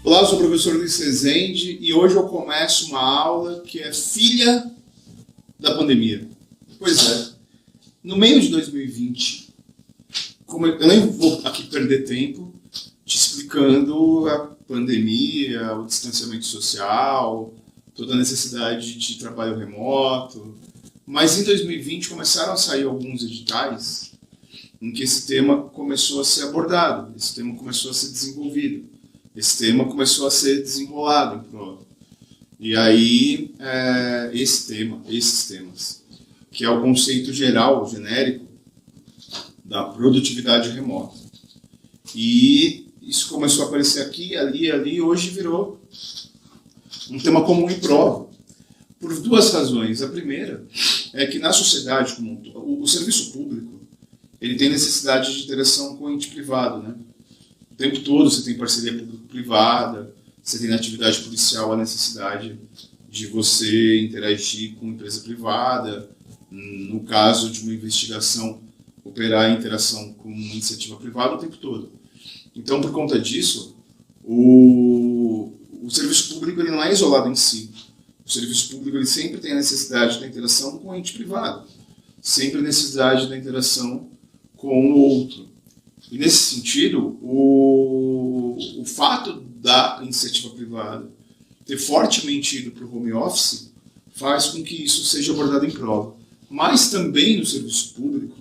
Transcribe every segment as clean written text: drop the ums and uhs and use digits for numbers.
Olá, eu sou o professor Luiz Rezende e hoje eu começo uma aula que é filha da pandemia. Pois é, no meio de 2020, eu nem vou aqui perder tempo te explicando a pandemia, o distanciamento social, toda a necessidade de trabalho remoto, mas em 2020 começaram a sair alguns editais em que esse tema começou a ser abordado, esse tema começou a ser desenvolvido. Esse tema começou a ser desenrolado em prova. E aí, esses temas, que é o conceito geral, genérico, da produtividade remota. E isso começou a aparecer aqui, ali, e hoje virou um tema comum em prova. Por duas razões. A primeira é que na sociedade como um todo, o serviço público, ele tem necessidade de interação com o ente privado, né? O tempo todo você tem parceria público-privada, você tem na atividade policial a necessidade de você interagir com empresa privada, no caso de uma investigação, operar a interação com iniciativa privada o tempo todo. Então, por conta disso, o serviço público ele não é isolado em si. O serviço público ele sempre tem a necessidade da interação com o ente privado, sempre a necessidade da interação com o outro. E nesse sentido, o fato da iniciativa privada ter fortemente ido para o home office faz com que isso seja abordado em prova. Mas também no serviço público,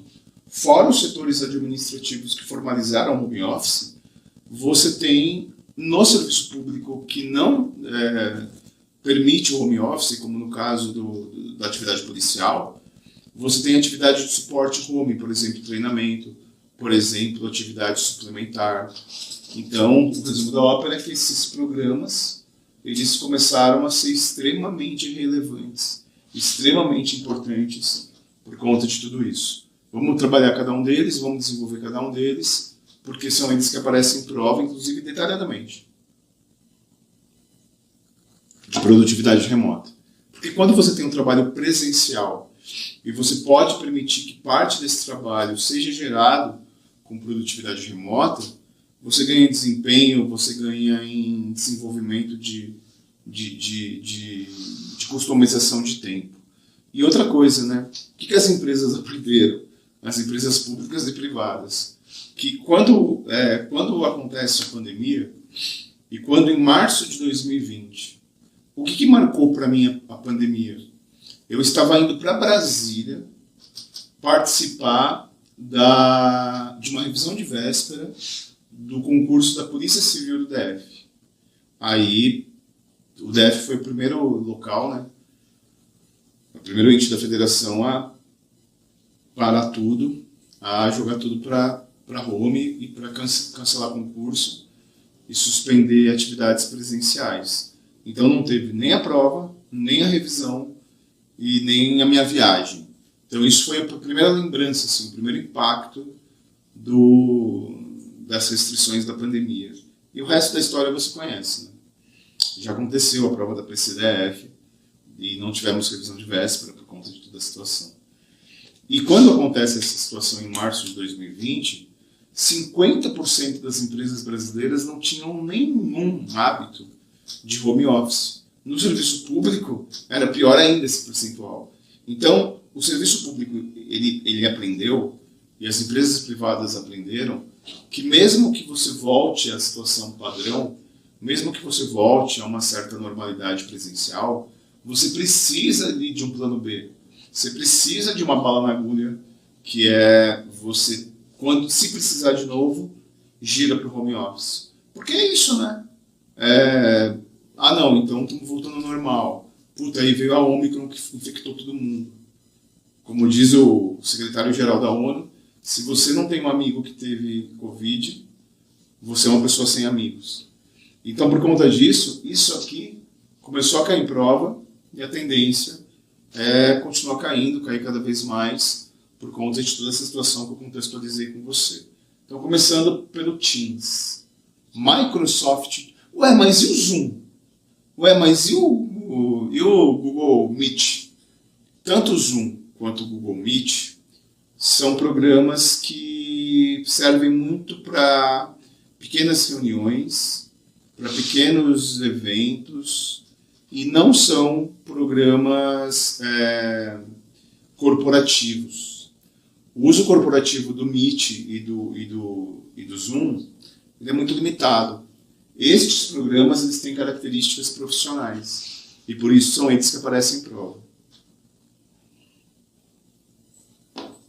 fora os setores administrativos que formalizaram o home office, você tem no serviço público que não permite o home office, como no caso da atividade policial, você tem atividade de suporte home, por exemplo, treinamento, por exemplo, atividade suplementar. Então, o resumo da ópera é que esses programas eles começaram a ser extremamente relevantes, extremamente importantes por conta de tudo isso. Vamos trabalhar cada um deles, vamos desenvolver cada um deles, porque são eles que aparecem em prova, inclusive detalhadamente, de produtividade remota. Porque quando você tem um trabalho presencial e você pode permitir que parte desse trabalho seja gerado com produtividade remota, você ganha em desempenho, você ganha em desenvolvimento de customização de tempo. E outra coisa, né? O que as empresas aprenderam? As empresas públicas e privadas. Que quando acontece a pandemia, e quando em março de 2020, o que marcou para mim a pandemia? Eu estava indo para Brasília participar de uma revisão de véspera do concurso da Polícia Civil do DF. Aí, o DF foi o primeiro local, né? O primeiro ente da federação a parar tudo, a jogar tudo para home e para cancelar concurso e suspender atividades presenciais. Então não teve nem a prova, nem a revisão e nem a minha viagem. Então isso foi a primeira lembrança, assim, o primeiro impacto das restrições da pandemia. E o resto da história você conhece, né? Já aconteceu a prova da PCDF e não tivemos revisão de véspera por conta de toda a situação. E quando acontece essa situação em março de 2020, 50% das empresas brasileiras não tinham nenhum hábito de home office. No serviço público era pior ainda esse percentual. Então, o serviço público ele aprendeu, e as empresas privadas aprenderam, que mesmo que você volte à situação padrão, mesmo que você volte a uma certa normalidade presencial, você precisa ali de um plano B. Você precisa de uma bala na agulha, que é você, quando se precisar de novo, gira para o home office. Porque é isso, né? Não, então estamos voltando ao normal. Puta, aí veio a Omicron que infectou todo mundo. Como diz o secretário-geral da ONU, se você não tem um amigo que teve Covid, você é uma pessoa sem amigos. Então, por conta disso, isso aqui começou a cair em prova e a tendência é continuar caindo, cair cada vez mais, por conta de toda essa situação que eu contextualizei com você. Então, começando pelo Teams. Microsoft... mas e o Zoom? Mas e o Google Meet? Tanto o Zoom quanto o Google Meet são programas que servem muito para pequenas reuniões para pequenos eventos e não são programas corporativos. O uso corporativo do Meet e do Zoom ele é muito limitado. Estes programas eles têm características profissionais e por isso são eles que aparecem em prova.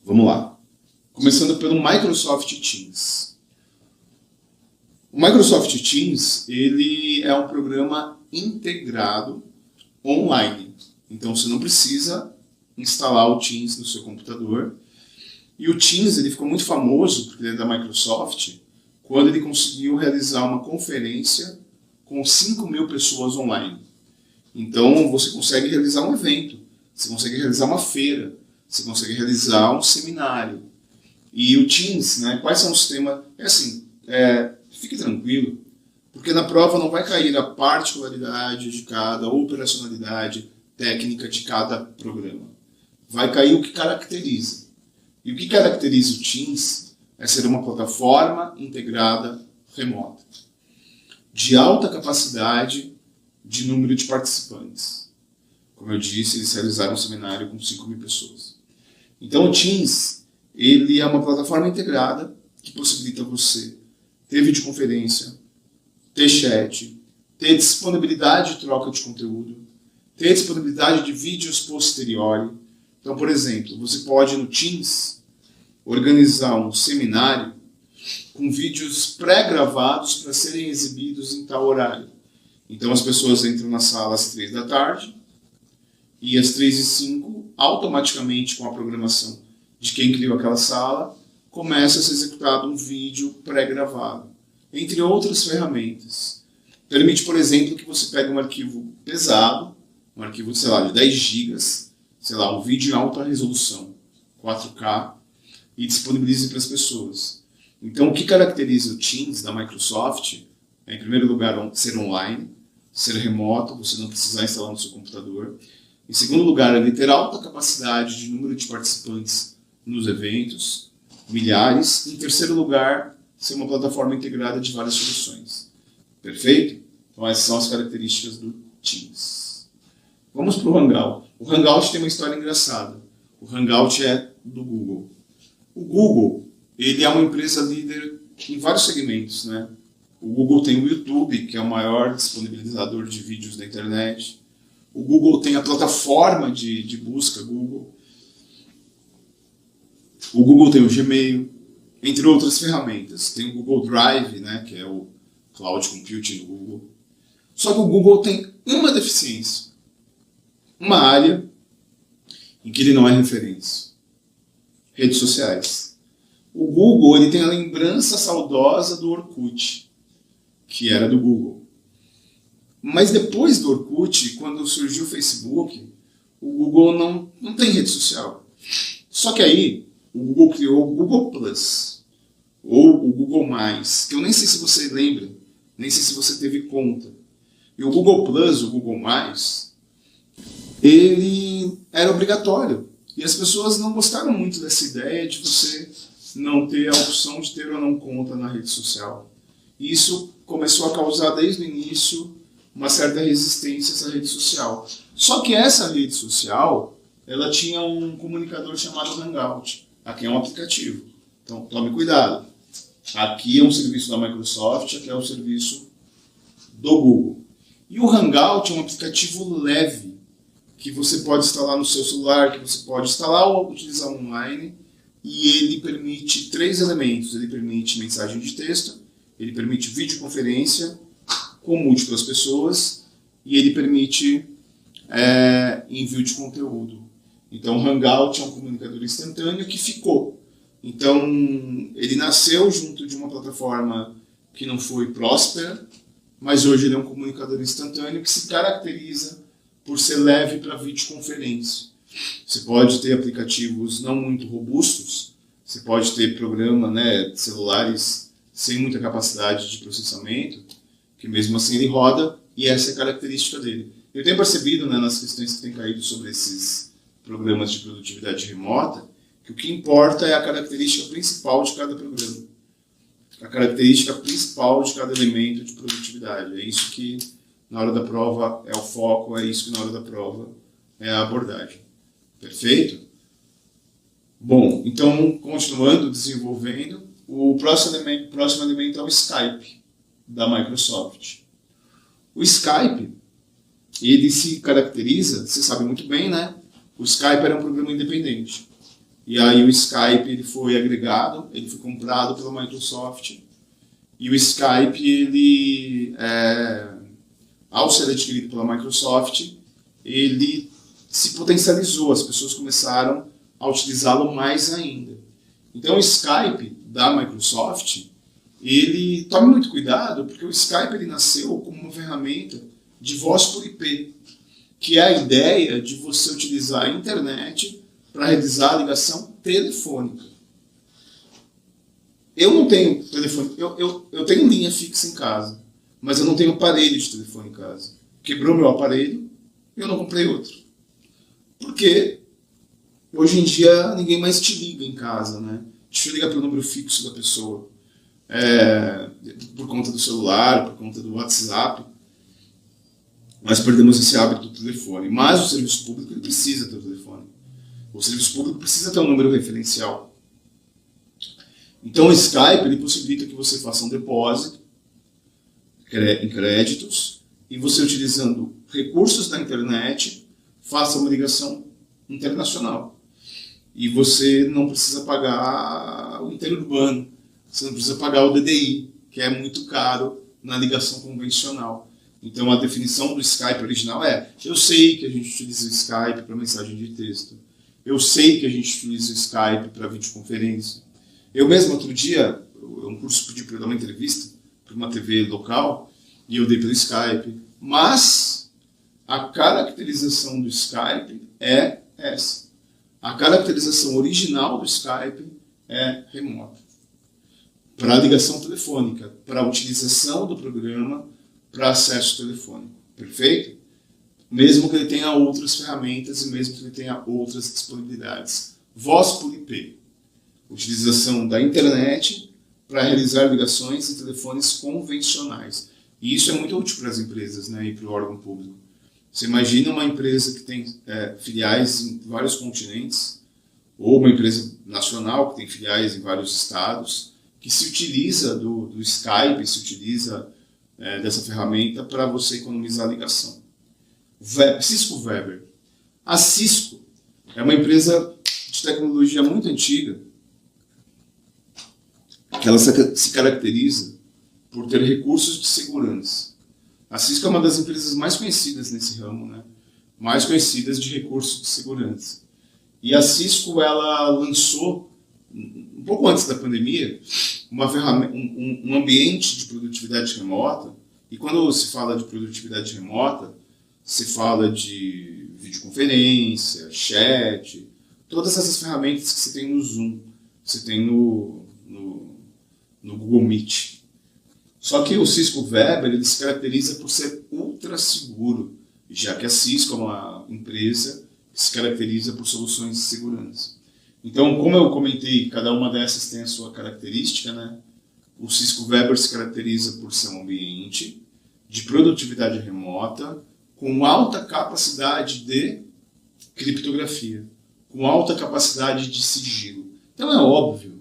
Vamos lá. Começando pelo Microsoft Teams. O Microsoft Teams ele é um programa integrado online. Então você não precisa instalar o Teams no seu computador. E o Teams ele ficou muito famoso, porque ele é da Microsoft, quando ele conseguiu realizar uma conferência com 5.000 pessoas online. Então você consegue realizar um evento, você consegue realizar uma feira, você consegue realizar um seminário. E o Teams, né, quais são os temas? Fique tranquilo, porque na prova não vai cair a particularidade de cada operacionalidade técnica de cada programa. Vai cair o que caracteriza. E o que caracteriza o Teams é ser uma plataforma integrada remota, de alta capacidade de número de participantes. Como eu disse, eles realizaram um seminário com 5.000 pessoas. Então o Teams ele é uma plataforma integrada que possibilita você ter videoconferência, ter chat, ter disponibilidade de troca de conteúdo, ter disponibilidade de vídeos posteriori. Então, por exemplo, você pode no Teams organizar um seminário com vídeos pré-gravados para serem exibidos em tal horário. Então as pessoas entram na sala às 3 da tarde e às 3h05, automaticamente com a programação de quem criou aquela sala, começa a ser executado um vídeo pré-gravado, entre outras ferramentas. Permite, por exemplo, que você pegue um arquivo pesado, um arquivo, sei lá, de 10 gigas, sei lá, um vídeo em alta resolução, 4K, e disponibilize para as pessoas. Então, o que caracteriza o Teams da Microsoft é, em primeiro lugar, ser online, ser remoto, você não precisar instalar no seu computador. Em segundo lugar, ele ter alta capacidade de número de participantes nos eventos, milhares. Em terceiro lugar, ser uma plataforma integrada de várias soluções. Perfeito? Então, essas são as características do Teams. Vamos para o Hangout. O Hangout tem uma história engraçada. O Hangout é do Google. O Google, ele é uma empresa líder em vários segmentos, né? O Google tem o YouTube, que é o maior disponibilizador de vídeos da internet. O Google tem a plataforma de busca Google. O Google tem o Gmail, entre outras ferramentas. Tem o Google Drive, né, que é o Cloud Computing do Google. Só que o Google tem uma deficiência. Uma área em que ele não é referência. Redes sociais. O Google ele tem a lembrança saudosa do Orkut, que era do Google. Mas depois do Orkut, quando surgiu o Facebook, o Google não tem rede social. Só que aí, o Google criou o Google Plus, ou o Google+, que eu nem sei se você lembra, nem sei se você teve conta. E o Google Plus, o Google+, ele era obrigatório. E as pessoas não gostaram muito dessa ideia de você não ter a opção de ter ou não conta na rede social. E isso começou a causar desde o início uma certa resistência a essa rede social. Só que essa rede social, ela tinha um comunicador chamado Hangout. Aqui é um aplicativo. Então tome cuidado. Aqui é um serviço da Microsoft, aqui é um serviço do Google. E o Hangout é um aplicativo leve, que você pode instalar no seu celular, que você pode instalar ou utilizar online, e ele permite 3 elementos. Ele permite mensagem de texto, ele permite videoconferência com múltiplas pessoas, e ele permite envio de conteúdo. Então o Hangout é um comunicador instantâneo que ficou. Então ele nasceu junto de uma plataforma que não foi próspera, mas hoje ele é um comunicador instantâneo que se caracteriza por ser leve para videoconferência. Você pode ter aplicativos não muito robustos, você pode ter programa, né, celulares sem muita capacidade de processamento, que mesmo assim ele roda, e essa é a característica dele. Eu tenho percebido, né, nas questões que têm caído sobre esses programas de produtividade remota, que o que importa é a característica principal de cada programa. a característica principal de cada elemento de produtividade. É isso que na hora da prova é o foco, é isso que na hora da prova é a abordagem. Perfeito? Bom, então, continuando, desenvolvendo, o próximo elemento é o Skype, da Microsoft. O Skype, ele se caracteriza, você sabe muito bem, né? O Skype era um programa independente. E aí o Skype ele foi agregado, ele foi comprado pela Microsoft. E o Skype, ao ser adquirido pela Microsoft, ele se potencializou, as pessoas começaram a utilizá-lo mais ainda. Então o Skype da Microsoft, ele tome muito cuidado, porque o Skype ele nasceu como uma ferramenta de voz por IP, que é a ideia de você utilizar a internet para realizar a ligação telefônica. Eu não tenho telefone, eu tenho linha fixa em casa, mas eu não tenho aparelho de telefone em casa. Quebrou meu aparelho, eu não comprei outro. Porque hoje em dia ninguém mais te liga em casa, né? Te liga pelo número fixo da pessoa. Por conta do celular, por conta do WhatsApp. Nós perdemos esse hábito do telefone. Mas o serviço público ele precisa ter o telefone. O serviço público precisa ter um número referencial. Então o Skype ele possibilita que você faça um depósito em créditos e você utilizando recursos da internet faça uma ligação internacional. E você não precisa pagar o interurbano, você não precisa pagar o DDI, que é muito caro na ligação convencional. Então a definição do Skype original é: eu sei que a gente utiliza o Skype para mensagem de texto, eu sei que a gente utiliza o Skype para videoconferência. Eu mesmo outro dia, um curso pedi para eu dar uma entrevista para uma TV local e eu dei pelo Skype, mas a caracterização do Skype é essa. A caracterização original do Skype é remota. Para ligação telefônica, para utilização do programa, para acesso telefônico. Perfeito? Mesmo que ele tenha outras ferramentas e mesmo que ele tenha outras disponibilidades. Voz por IP. Utilização da internet para realizar ligações em telefones convencionais. E isso é muito útil para as empresas, né, e para o órgão público. Você imagina uma empresa que tem filiais em vários continentes, ou uma empresa nacional que tem filiais em vários estados, que se utiliza do Skype, se utiliza dessa ferramenta para você economizar a ligação. Cisco Weber. A Cisco é uma empresa de tecnologia muito antiga, que ela se caracteriza por ter recursos de segurança. A Cisco é uma das empresas mais conhecidas nesse ramo, né? Mais conhecidas de recursos de segurança. E a Cisco ela lançou, um pouco antes da pandemia, uma ferramenta, um ambiente de produtividade remota. E quando se fala de produtividade remota, se fala de videoconferência, chat, todas essas ferramentas que você tem no Zoom, você tem no Google Meet. Só que o Cisco Weber ele se caracteriza por ser ultra seguro, já que a Cisco é uma empresa que se caracteriza por soluções de segurança. Então, como eu comentei, cada uma dessas tem a sua característica, né? O Cisco Weber se caracteriza por ser um ambiente de produtividade remota com alta capacidade de criptografia, com alta capacidade de sigilo. Então é óbvio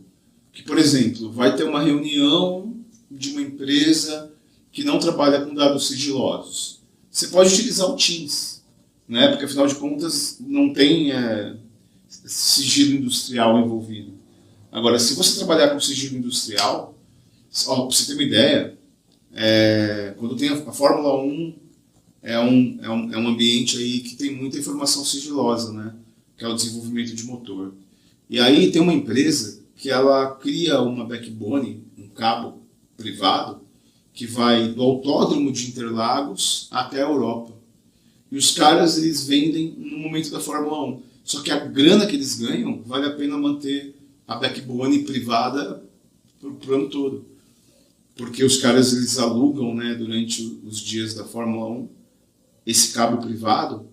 que, por exemplo, vai ter uma reunião de uma empresa que não trabalha com dados sigilosos. Você pode utilizar o Teams, né? Porque afinal de contas não tem sigilo industrial envolvido. Agora, se você trabalhar com sigilo industrial, para você ter uma ideia, quando tem a Fórmula 1 é um ambiente aí que tem muita informação sigilosa, né? Que é o desenvolvimento de motor. E aí tem uma empresa que ela cria uma backbone, um cabo privado, que vai do autódromo de Interlagos até a Europa. E os caras, eles vendem no momento da Fórmula 1. Só que a grana que eles ganham, vale a pena manter a backbone privada pro ano todo. Porque os caras, eles alugam, né, durante os dias da Fórmula 1, esse cabo privado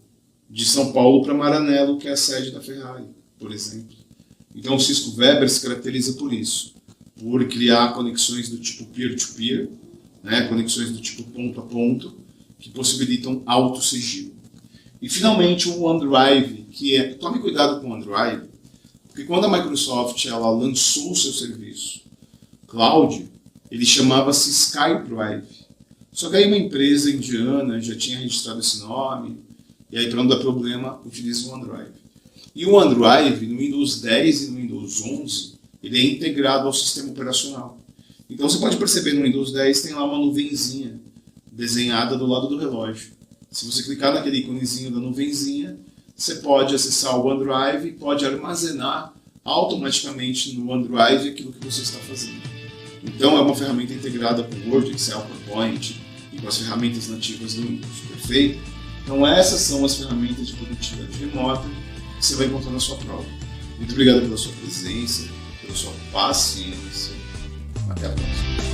de São Paulo para Maranello, que é a sede da Ferrari, por exemplo. Então o Cisco Weber se caracteriza por isso. por criar conexões do tipo peer-to-peer, né, conexões do tipo ponto a ponto, que possibilitam autossigilo. E finalmente o OneDrive, que é, tome cuidado com o OneDrive, porque quando a Microsoft ela lançou o seu serviço cloud, ele chamava-se SkyDrive. Só que aí uma empresa indiana já tinha registrado esse nome, e aí para não dar problema, utiliza o OneDrive. E o OneDrive, no Windows 10 e no Windows 11, ele é integrado ao sistema operacional. Então você pode perceber no Windows 10 tem lá uma nuvenzinha desenhada do lado do relógio. Se você clicar naquele íconezinho da nuvenzinha, você pode acessar o OneDrive e pode armazenar automaticamente no OneDrive aquilo que você está fazendo. Então é uma ferramenta integrada com Word, Excel, PowerPoint e com as ferramentas nativas do Windows. Perfeito? Então essas são as ferramentas de produtividade remota que você vai encontrar na sua prova. Muito obrigado pela sua presença, pela sua paciência. Até a próxima.